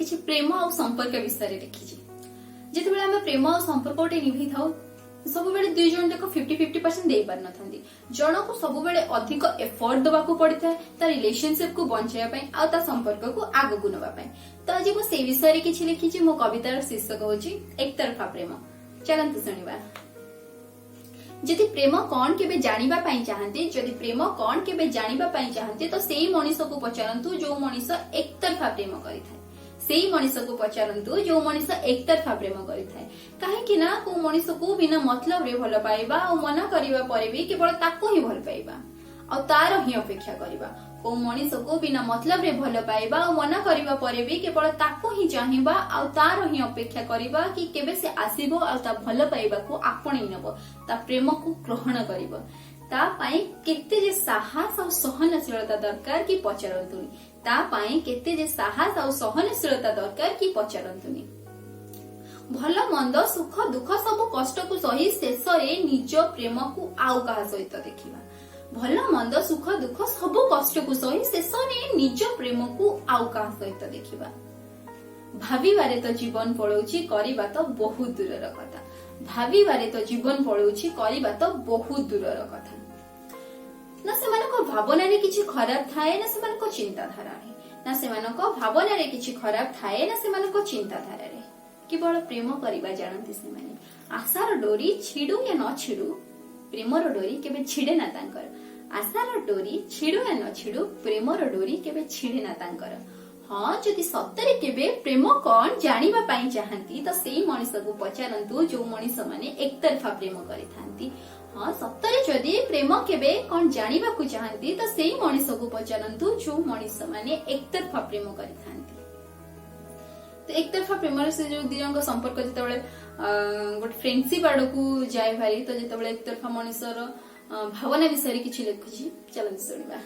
किछि प्रेम आ संपर्क विषय रे लिखिछि। जेतेबेले हम प्रेम आ संपर्क गोटे निभि थाउ सब बेले दुई जन तक 50-50% दे पार नथांती। जन को सब बेले अधिक एफर्ट दबा को पड़िଥାଏ ता रिलेशनशिप को बंचाया पई आ ता संपर्क को आगु को नबा पई। तो आज मो से विषय रे किछि लिखिछि। मो कवितार शीर्षक होछि एक तरफा प्रेम। चलंतु सुनिबा। जदि प्रेम कौन केबे जानिबा पई चाहंती, जदि प्रेम कौन केबे जानिबा पई चाहंती तो सेही मनीष को पचारंतु जो मनीष एक तरफा प्रेम करिଥାଏ। सेही मनीष को पचारंतु जो मनीष एक तरफा प्रेम करिଥାଏ। काहेकि ना को मनीष को बिना मतलब रे भल पाइबा और मना करिबा परे भी केवल ताको ही भल पाइबा और तार ही अपेक्षा करिबा। को मनीष को बिना मतलब रे भल पाइबा और मना करिबा परे भी केवल ताको ही चाहिबा और तार ही अपेक्षा करिबा कि केबे से आसीबो और ता भल पाइबा को आपणै नबो, ता प्रेम को ग्रहण करिबो। ता पाई केते जे साहस और सहनशीलता दरकार कि पचारंतुनी। ता पाई केते जे साहस और सहनशीलता दरकार कि पचारंतुनी। भल मंद सुख दुख सब कष्ट को सही शेष रे निज प्रेम को आउ कहा सहित देखिबा। भल मंद सुख दुख सब कष्ट को सही शेष रे निज प्रेम को आउ कहा सहित देखिबा। भाविबारे तो जीवन पळौछि करिबा तो बहुत दूरर कथा। भाविबारे तो जीवन पळौछि करिबा तो बहुत दूरर कथा। ना सेमानको भावना रे किछि खराब थाए ना सेमानको चिंताधारा रे, ना सेमानको भावना रे किछि खराब थाए ना सेमानको चिंताधारा रे। केवल प्रेम करिबा जानନ୍ତି सेमाने। आशार डोरी छिडू या न छिडू प्रेमर डोरी केबे छिडे ना तांकर। आशार डोरी छिडू या न छिडू प्रेमर डोरी केबे छिडे ना तांकर। हाँ जदि सत्तरे केबे प्रेम कौन जानिबा पाई चाहंती तो सेही मनीष को पचारंतु जो मनीष माने एक तरफा प्रेम करिथांती। हाँ सत्तरे जदि प्रेम केबे कौन जानिबा को चाहंती तो सेही मनीष को पचारंतु जो मनीष माने एक तरफा प्रेम करिथांती। तो एक तरफा प्रेम से जो दी जन संपर्क जेतेबेले गोटे फ्रेंडशिप आड़ को जाए भारी तो जेतेबेले एक तरफा मनीषर भावना विषय किछि लिखुछि। चलन सुनिबा।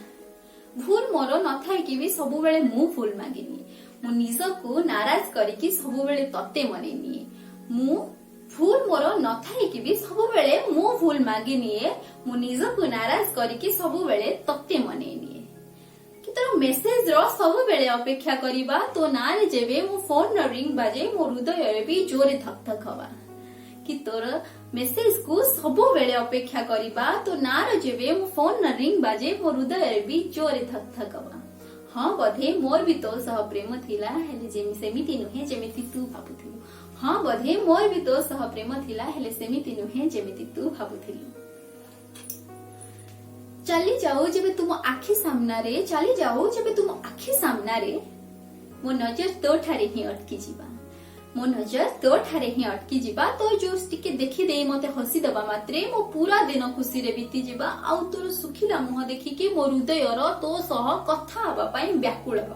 भूल मोर नथाय कि भी सब बेले मु फूल मागिनी। मु निज को नाराज करिकि सब बेले तते मनेनी। मु भूल मोर नथाय कि भी सब बेले मु फूल मागिनी। मु निज को नाराज करिकि सब बेले तते मनेनी। कि तोर मेसेज रो सब बेले अपेक्षा करिबा तो नारे जेबे मु फोन रो रिंग बाजे मो हृदय रे भी जोरे धक धक हवा। कि तोर मेसेज को सब बेले अपेक्षा करिबा तो नार जेबे मो फोन न रिंग बाजे मो हृदय भी जोरे धक धक हवा। हाँ बधे मोर भी तो सह प्रेम थिला हेले जेमि सेमिति नुहे जेमिति तू भाबुथिलु। हाँ बधे मोर भी तो सह प्रेम थिला हेले सेमिति नुहे जेमिति तू भाबुथिलु। चली जाओ जेबे तुम आखि सामना रे, चली जाओ जेबे तुम आखि सामना रे मो नजर तो ठारे ही अटकी जीवा। मो नजर तो ठारे ही अटकी जीवा तो जो टिके देखि दे मते हसी दबा मात्रे मो पूरा दिन खुशी रे बीती जीवा। आउ तोर सुखिला मुह देखि कि मो हृदयर तो सह कथा हबा पई व्याकुल हो।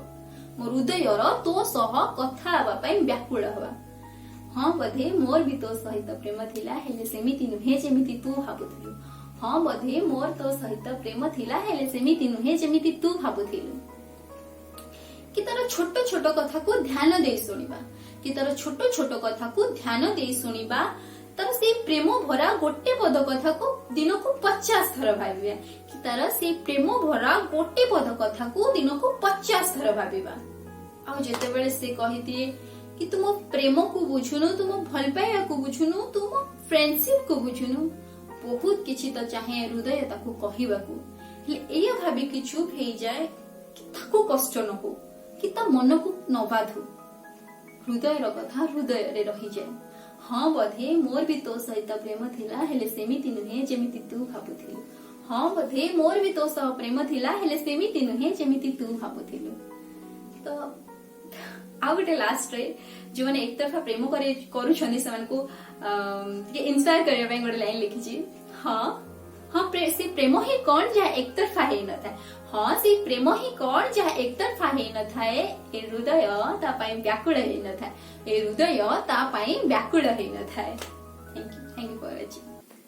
मो हृदयर तो सह कथा हबा पई व्याकुल हबा। हाँ बधे मोर भी तो सहित प्रेम थिला हेले सेमिति नुहे जेमिति तू भाबुथिलु। हाँ बधे मोर तो सहित प्रेम थिला हेले सेमिति नुहे जेमिति तू भाबुथिलु। कि तार छोट छोट कथा को ध्यान दे सुनिबा। कि तार छोट छोट कथा को ध्यान दे सुनिबा। तार से प्रेम भरा गोटे पद कथा को दिन को 50 थर भाबिबा। कि तार से प्रेम भरा गोटे पद कथा को दिन को 50 थर भाबिबा। आ जेतेबेले से कहितिए कि तुम प्रेम को बुझुनु, तुम भल पाइबा को बुझुनु, तुम फ्रेंडशिप को बुझुनु, बहुत किछि तो चाहे हृदय ताको कहिबाकू हेले एया भाबी कि चुप हे जाए कि ताको कष्ट न हो कि ता मन को न बाधु। हृदय रो कथा हृदय रे रही जाए। हाँ बधे मोर भी तो सहित प्रेम थिला हेले सेमिति नुहे जेमिति तू भाबुथिलु। हाँ बधे मोर भी तो सह प्रेम थिला हेले सेमिति नुहे जेमिति तू भाबुथिलु। तो आ गोटे लास्ट रे जो माने एक तरफा प्रेम करूछनी सेमान को इंस्पायर करबा पई गोटे लाइन लिखिची। हाँ हाँ से प्रेम ही कौन जहाँ एक तरफा है न था। हाँ से प्रेम ही कौन जहाँ एक तरफा है न था। ए हृदय ता पाई व्याकुल है न था। ए हृदय ता पाई व्याकुल है न था। Thank you for watching.